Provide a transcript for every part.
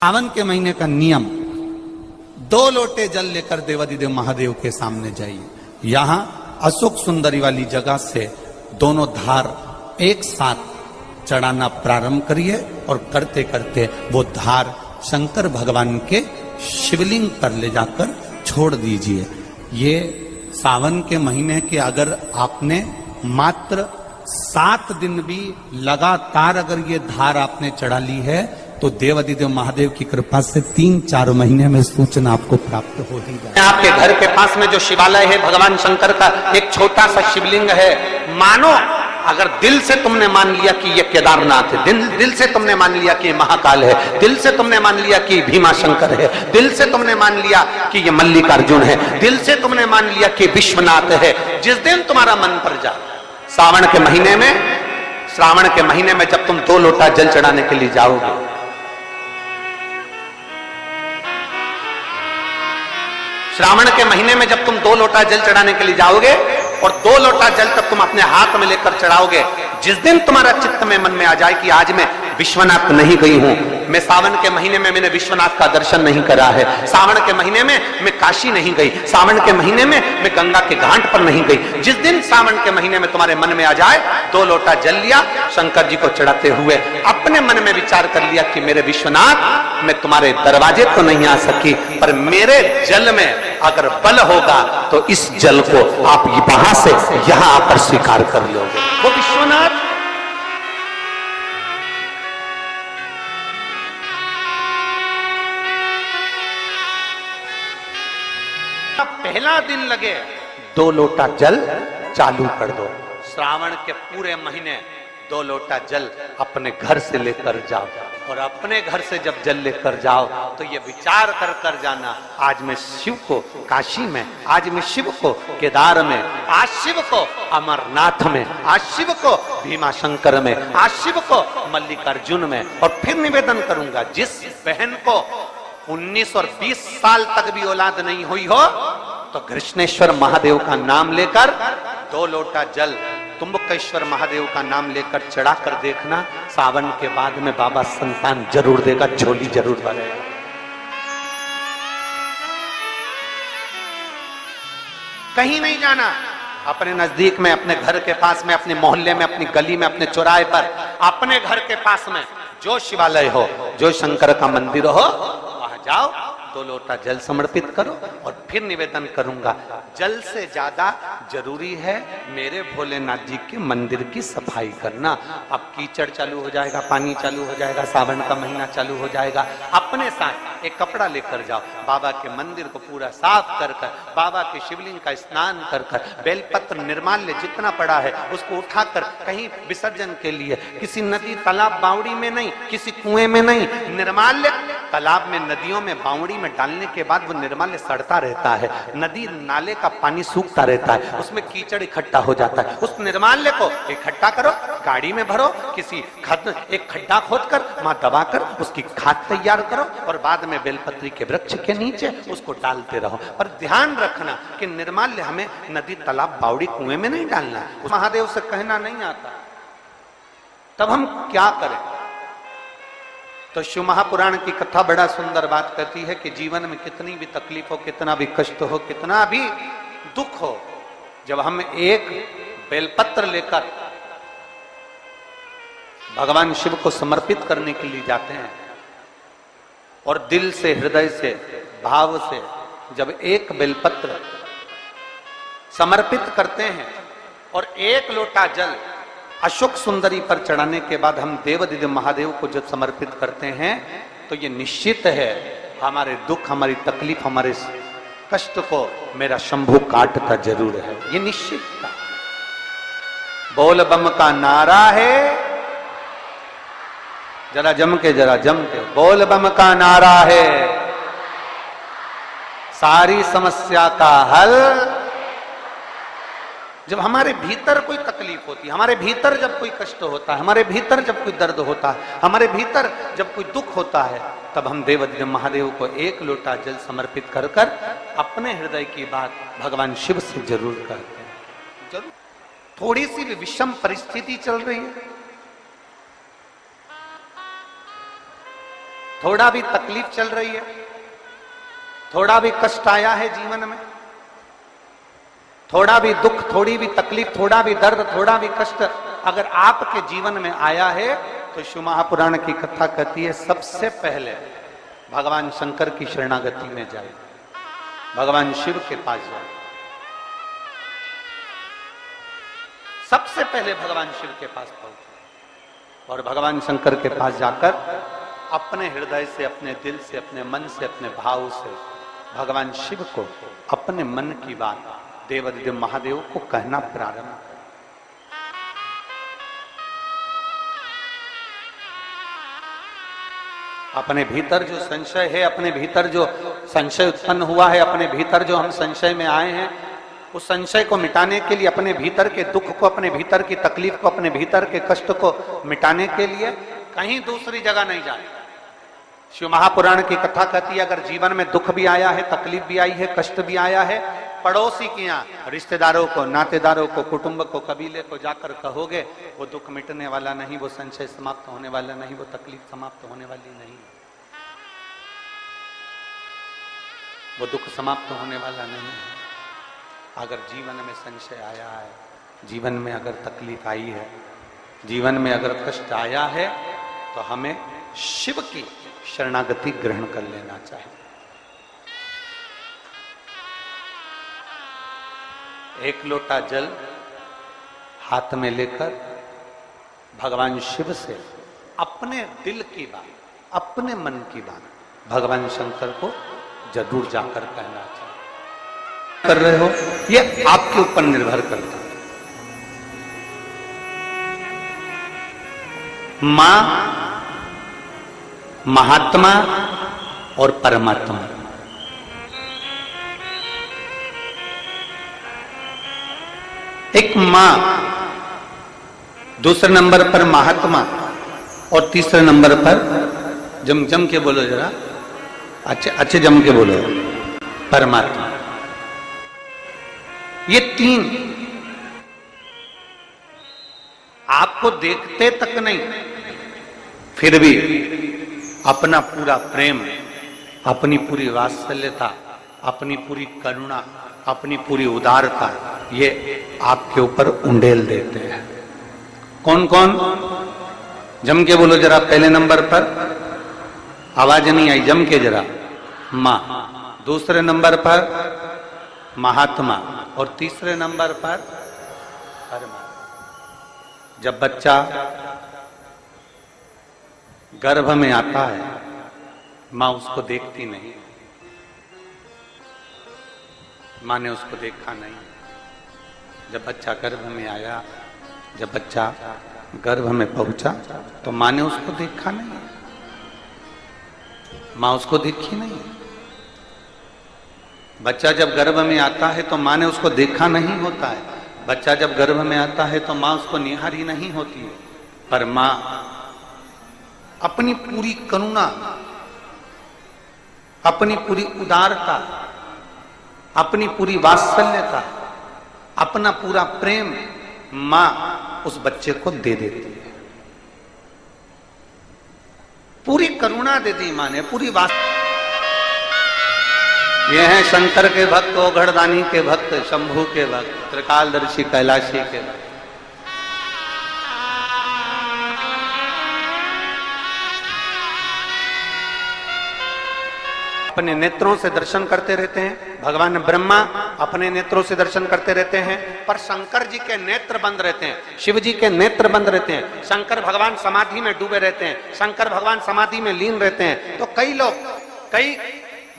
सावन के महीने का नियम, 2 लोटे जल लेकर देवादिदेव महादेव के सामने जाइए। यहां अशोक सुंदरी वाली जगह से दोनों धार एक साथ चढ़ाना प्रारंभ करिए और करते करते वो धार शंकर भगवान के शिवलिंग पर ले जाकर छोड़ दीजिए। ये सावन के महीने के अगर आपने मात्र 7 दिन भी लगातार अगर ये धार आपने चढ़ा ली है तो देवादिदेव महादेव की कृपा से 3-4 महीने में सूचना आपको प्राप्त हो ही जाए। आपके घर के पास में जो शिवालय है भगवान शंकर का, एक छोटा सा शिवलिंग है। मानो अगर दिल से तुमने मान लिया कि ये केदारनाथ है, दिल से तुमने मान लिया कि ये महाकाल है, दिल से तुमने मान लिया कि भीमा शंकर है, दिल से तुमने मान लिया कि ये मल्लिकार्जुन है, दिल से तुमने मान लिया कि विश्वनाथ है। जिस दिन तुम्हारा मन पर जा, सावन के महीने में, श्रावण के महीने में जब तुम 2 लोटा जल चढ़ाने के लिए जाओगे, श्रावण के महीने में जब तुम 2 लोटा जल चढ़ाने के लिए जाओगे और 2 लोटा जल तब तुम अपने हाथ में लेकर चढ़ाओगे, जिस दिन तुम्हारा चित्त में मन में आ जाए कि आज मैं विश्वनाथ नहीं गई हूं, मैं सावन के महीने में मैंने विश्वनाथ का दर्शन नहीं करा है, सावन के महीने में मैं काशी नहीं गई, सावन के महीने में मैं गंगा के घाट पर नहीं गई, जिस दिन सावन के महीने में तुम्हारे मन में आ जाए 2 लोटा जल लिया, शंकर जी को चढ़ाते हुए अपने मन में विचार कर लिया कि मेरे विश्वनाथ, मैं तुम्हारे दरवाजे तो नहीं आ सकी, पर मेरे जल में अगर बल होगा तो इस जल को आप वहां से यहां आकर स्वीकार कर लोगे। वो विश्वनाथ पहला दिन लगे 2 लोटा जल चालू कर दो। श्रावण के पूरे महीने 2 लोटा जल अपने घर से लेकर जाओ और अपने घर से जब जल लेकर जाओ तो ये विचार कर कर जाना, आज मैं शिव को काशी में, आज मैं शिव को केदार में, आज शिव को अमरनाथ में, आज शिव को भीमा शंकर में, आज शिव को मल्लिकार्जुन में। और फिर निवेदन करूंगा, जिस बहन को 19 और 20 साल तक भी औलाद नहीं हुई हो तो कृष्णेश्वर महादेव का नाम लेकर 2 लोटा जल तुम्बकेश्वर महादेव का नाम लेकर चढ़ा कर देखना, सावन के बाद में बाबा संतान जरूर देगा, झोली जरूर भरेगा। कहीं नहीं जाना, अपने नजदीक में, अपने घर के पास में, अपने मोहल्ले में, अपनी गली में, अपने चौराहे पर, अपने घर के पास में जो शिवालय हो, जो शंकर का मंदिर हो, वहां जाओ, 2 लोटा जल समर्पित करो। और फिर निवेदन करूंगा, जल से ज्यादा जरूरी है मेरे भोलेनाथ जी के मंदिर की सफाई करना। अब कीचड़ चालू हो जाएगा, पानी चालू हो जाएगा, सावन का महीना चालू हो जाएगा, अपने साथ एक कपड़ा लेकर जाओ, बाबा के मंदिर को पूरा साफ कर कर, बाबा के शिवलिंग का स्नान कर कर, बेलपत्र निर्माल्य जितना पड़ा है उसको उठाकर कहीं विसर्जन के लिए, किसी नदी तालाब बावड़ी में नहीं, किसी कुएं में नहीं, निर्माल्य तालाब में, नदियों में, बावड़ी में डालने के बाद वो निर्माल्य सड़ता रहता है, नदी नाले का पानी सूखता रहता है, उसमें कीचड़ इकट्ठा हो जाता है। उस निर्माल्य को इकट्ठा करो, गाड़ी में भरो, किसी एक खड्डा खोदकर वहां दबाकर उसकी खाद तैयार करो और बाद में बेलपत्री के वृक्ष के नीचे उसको डालते रहो। पर ध्यान रखना कि निर्माल्य हमें नदी तालाब बावड़ी कुएं में नहीं डालना, महादेव से कहना नहीं आता। तब हम क्या करें? तो शिव महापुराण की कथा बड़ा सुंदर बात कहती है कि जीवन में कितनी भी तकलीफ हो, कितना भी कष्ट हो, कितना भी दुख हो, जब हम एक बेलपत्र लेकर भगवान शिव को समर्पित करने के लिए जाते हैं और दिल से, हृदय से, भाव से जब एक बेलपत्र समर्पित करते हैं और 1 लोटा जल अशोक सुंदरी पर चढ़ाने के बाद हम देवादिदेव महादेव को जब समर्पित करते हैं तो ये निश्चित है हमारे दुख, हमारी तकलीफ, हमारे कष्ट को मेरा शंभू काटता जरूर है, ये निश्चित था। बोल बम का नारा है, जरा जम के, बोल बम का नारा है, सारी समस्या का हल। जब हमारे भीतर कोई तकलीफ होती है, हमारे भीतर जब कोई कष्ट होता है, हमारे भीतर जब कोई दर्द होता है, हमारे भीतर जब कोई दुख होता है, तब हम देवादिदेव महादेव को 1 लोटा जल समर्पित कर कर अपने हृदय की बात भगवान शिव से जरूर करते हैं। जरूर थोड़ी सी भी विषम परिस्थिति चल रही है थोड़ा भी तकलीफ चल रही है, थोड़ा भी कष्ट आया है जीवन में, थोड़ा भी दुख, थोड़ी भी तकलीफ, थोड़ा भी दर्द, थोड़ा भी कष्ट अगर आपके जीवन में आया है तो शिव महापुराण की कथा कहती है सबसे पहले भगवान शंकर की शरणागति में जाए, भगवान शिव के पास जाए। सबसे पहले भगवान शिव के पास पहुंचे और भगवान शंकर के पास जाकर अपने हृदय से, अपने दिल से, अपने मन से, अपने भाव से भगवान शिव को अपने मन की बात देवादिदेव महादेव को कहना प्रारंभ। अपने भीतर जो संशय है, अपने भीतर जो संशय उत्पन्न हुआ है, अपने भीतर जो हम संशय में आए हैं, उस संशय को मिटाने के लिए, अपने भीतर के दुख को, अपने भीतर की तकलीफ को, अपने भीतर के कष्ट को मिटाने के लिए कहीं दूसरी जगह नहीं जाए। शिव महापुराण की कथा कहती है अगर जीवन में दुख भी आया है, तकलीफ भी आई है, कष्ट भी आया है, पड़ोसी के यहाँ रिश्तेदारों को, नातेदारों को, कुटुंब को, कबीले को जाकर कहोगे, वो दुख मिटने वाला नहीं, वो संशय समाप्त होने वाला नहीं, वो तकलीफ समाप्त होने वाली नहीं, वो दुख समाप्त होने वाला नहीं है। अगर जीवन में संशय आया है, जीवन में अगर तकलीफ आई है, जीवन में अगर कष्ट आया है, तो हमें शिव की शरणागति ग्रहण कर लेना चाहिए। एक लोटा जल हाथ में लेकर भगवान शिव से अपने दिल की बात, अपने मन की बात भगवान शंकर को जरूर जाकर कहना चाहिए। कर रहे हो ये आपके ऊपर निर्भर करता है। मां, महात्मा और परमात्मा, एक मां, दूसरे नंबर पर महात्मा और तीसरे नंबर पर जम के बोलो जरा, अच्छे जम के बोलो, परमात्मा। ये तीन आपको देखते तक नहीं, फिर भी अपना पूरा प्रेम, अपनी पूरी वात्सल्यता, अपनी पूरी करुणा, अपनी पूरी उदारता ये आपके ऊपर उंडेल देते हैं। कौन कौन? जम के बोलो जरा। पहले नंबर पर आवाज नहीं आई, जम के जरा। मां, दूसरे नंबर पर महात्मा और तीसरे नंबर पर परमात्मा। जब बच्चा गर्भ में आता है, मां उसको देखती नहीं, मां ने उसको देखा नहीं। जब बच्चा गर्भ में आया, जब बच्चा गर्भ में पहुंचा तो मां ने उसको देखा नहीं, मां उसको देखी नहीं। बच्चा जब गर्भ में आता है तो मां ने उसको देखा नहीं होता है, बच्चा जब गर्भ में आता है तो मां उसको निहारी नहीं होती है, पर मां अपनी पूरी करुणा, अपनी पूरी उदारता, अपनी पूरी वात्सल्यता, अपना पूरा प्रेम मां उस बच्चे को दे देती है। पूरी करुणा दे दी मां ने, पूरी ये हैं शंकर के भक्त, ओघड़दानी के भक्त, शंभू के भक्त, त्रिकालदर्शी कैलाशी के भक्त। अपने नेत्रों से दर्शन करते रहते हैं, भगवान ब्रह्मा अपने नेत्रों से दर्शन करते रहते हैं, पर शंकर जी के नेत्र बंद रहते हैं, शिव जी के नेत्र बंद रहते हैं। शंकर भगवान समाधि में डूबे रहते हैं, शंकर भगवान समाधि में लीन रहते हैं। तो कई लोग, कई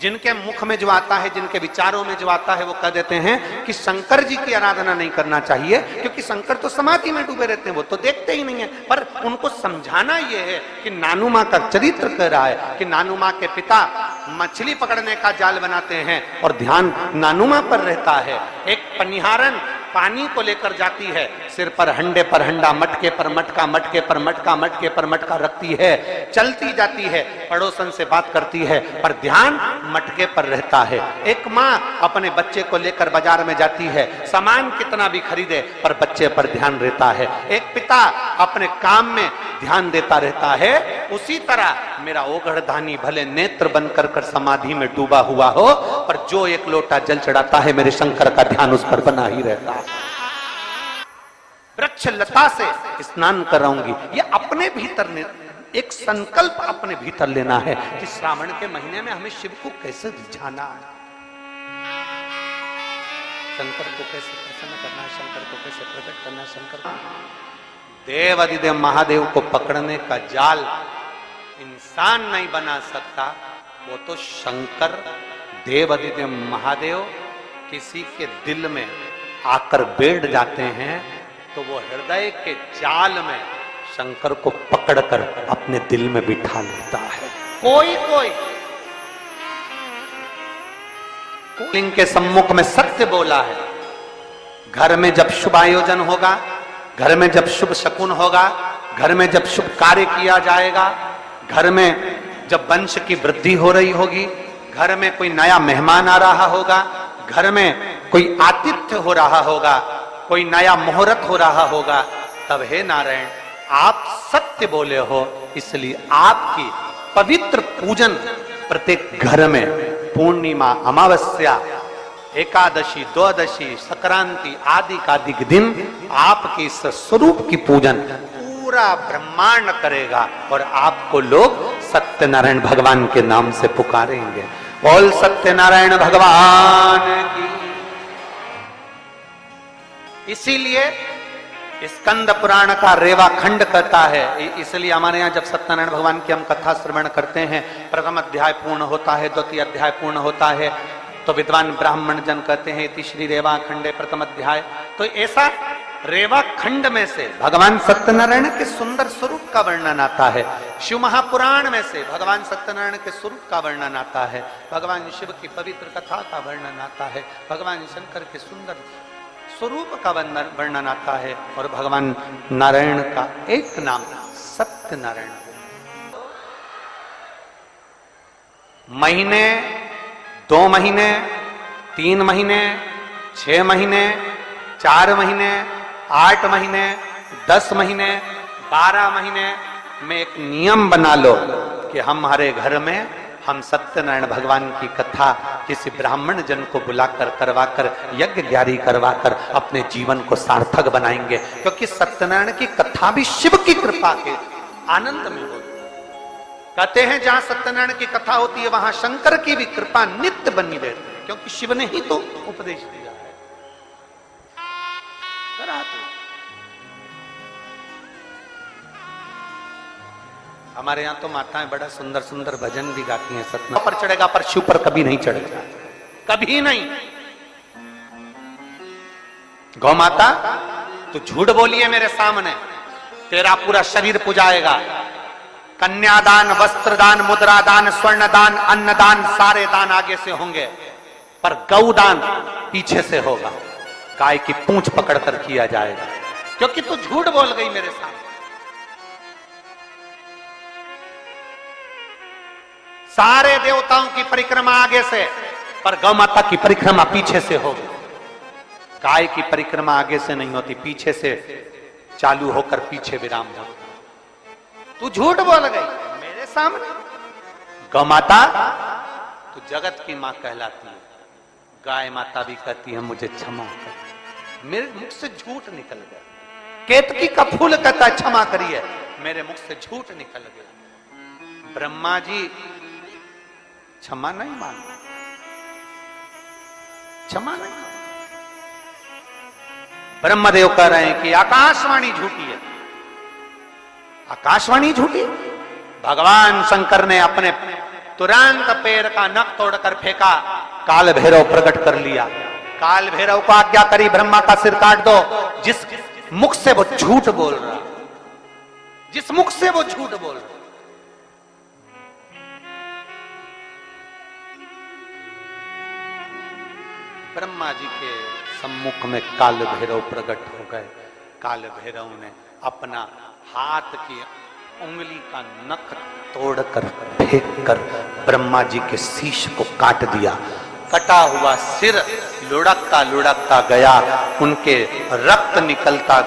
जिनके मुख में जो आता है, जिनके विचारों में जो आता है, वो कह देते हैं कि शंकर जी की आराधना नहीं करना चाहिए क्योंकि शंकर तो समाधि में डूबे रहते हैं, वो तो देखते ही नहीं है। पर उनको समझाना यह है कि नानू मां का चरित्र कह रहा है कि नानू मां के पिता मछली पकड़ने का जाल बनाते हैं और ध्यान नानू मां पर रहता है। एक पनिहारन पानी को लेकर जाती है, सिर पर हंडे पर हंडा, मटके पर मटका, मटके पर मटका, मटके पर मटका रखती है, चलती जाती है, पड़ोसन से बात करती है, पर ध्यान मटके पर रहता है। एक माँ अपने बच्चे को लेकर बाजार में जाती है, सामान कितना भी खरीदे पर बच्चे पर ध्यान रहता है। एक पिता अपने काम में ध्यान देता रहता है। उसी तरह मेरा ओघड़धानी भले नेत्र बंद कर कर समाधि में डूबा हुआ हो, पर जो एक लोटा जल चढ़ाता है मेरे शंकर का ध्यान उस पर बना ही रहता है। वृक्ष लता से स्नान कराऊंगी, ये अपने भीतर एक संकल्प अपने भीतर लेना है कि श्रावण के महीने में हमें शिव को कैसे रिझाना है, शंकर को कैसे प्रसन्न करना है, शंकर को कैसे प्रकट करना है। शंकर को देव अधिदेव महादेव को पकड़ने का जाल इंसान नहीं बना सकता, वो तो शंकर देव अधिदेव महादेव किसी के दिल में आकर बैठ जाते हैं तो वो हृदय के जाल में शंकर को पकड़कर अपने दिल में बिठा लेता है। कोई कोई लिंग के सम्मुख में सत्य बोला है। घर में जब शुभ आयोजन होगा, घर में जब शुभ शकुन होगा, घर में जब शुभ कार्य किया जाएगा, घर में जब वंश की वृद्धि हो रही होगी, घर में कोई नया मेहमान आ रहा होगा, घर में कोई आतिथ्य हो रहा होगा, कोई नया मुहूर्त हो रहा होगा, तब हे नारायण आप सत्य बोले हो, इसलिए आपकी पवित्र पूजन प्रत्येक घर में पूर्णिमा, अमावस्या, एकादशी, द्वादशी, संक्रांति आदि का दिन आपके इस स्वरूप की पूजन पूरा ब्रह्मांड करेगा और आपको लोग सत्यनारायण भगवान के नाम से पुकारेंगे। बोल सत्यनारायण भगवान की। इसीलिए स्कंद पुराण का रेवा खंड कहता है, इसलिए हमारे यहाँ जब सत्यनारायण भगवान की हम कथा श्रवण करते हैं, प्रथम अध्याय पूर्ण होता है, द्वितीय अध्याय पूर्ण होता है, तो विद्वान ब्राह्मण जन कहते हैं इति श्री रेवा खंडे प्रथम अध्याय। तो ऐसा रेवा खंड में से भगवान सत्यनारायण के सुंदर स्वरूप का वर्णन आता है, शिव महापुराण में से भगवान सत्यनारायण के स्वरूप का वर्णन आता है, भगवान शिव की पवित्र कथा का वर्णन आता है, भगवान शंकर के सुंदर स्वरूप का वर्णन आता है, और भगवान नारायण का एक नाम सत्यनारायण है। महीने, 2 महीने, 3 महीने, 6 महीने, 4 महीने, 8 महीने, 10 महीने, 12 महीने में एक नियम बना लो कि हमारे घर में हम सत्यनारायण भगवान की कथा किसी ब्राह्मण जन को बुलाकर करवाकर यज्ञ ग्यारी करवाकर अपने जीवन को सार्थक बनाएंगे, क्योंकि सत्यनारायण की कथा भी शिव की कृपा के आनंद में होती है। कहते हैं जहां सत्यनारायण की कथा होती है वहां शंकर की भी कृपा नित्य बनी रहती है, क्योंकि शिव ने ही तो उपदेश दिया है। हमारे यहाँ तो माताएं बड़ा सुंदर सुंदर भजन भी गाती हैं, सत्यनारायण पर चढ़ेगा पर शिव पर कभी नहीं चढ़ेगा, कभी नहीं। गौ माता तू झूठ बोलिए मेरे सामने, तेरा पूरा शरीर पुजाएगा। कन्यादान, वस्त्रदान, मुद्रादान, स्वर्णदान, अन्नदान, सारे दान आगे से होंगे, पर गौदान पीछे से होगा, गाय की पूंछ पकड़कर किया जाएगा, क्योंकि तू झूठ बोल गई मेरे सामने। सारे देवताओं की परिक्रमा आगे से, पर गौ माता की परिक्रमा पीछे से होगी। गाय की परिक्रमा आगे से नहीं होती, पीछे से चालू होकर पीछे विराम होता। तू झूठ बोल गई मेरे सामने। गौ माता तू जगत की मां कहलाती है, गाय माता भी कहती है मुझे क्षमा कर, मेरे मुख से झूठ निकल गया। केतकी का फूल कहता है क्षमा करिए, मेरे मुख से झूठ निकल गया। ब्रह्मा जी क्षमा नहीं मांगते, क्षमा नहीं। ब्रह्मदेव कह रहे हैं कि आकाशवाणी झूठी है, आकाशवाणी झूठी। भगवान शंकर ने अपने तुरंत पैर का नख तोड़कर फेंका, काल भैरव प्रकट कर लिया। काल भैरव को आज्ञा करी ब्रह्मा का सिर काट दो। जिस मुख से वो झूठ बोल रहा, जिस मुख से वो झूठ बोल रहा, ब्रह्मा जी के सम्मुख में काल भैरव प्रकट हो गए। काल भैरव ने अपना हाथ की उंगली का नख तोड़कर फेंक कर ब्रह्मा जी के शीश को काट दिया। कटा हुआ सिर लुढ़कता लुढ़कता गया, उनके रक्त निकलता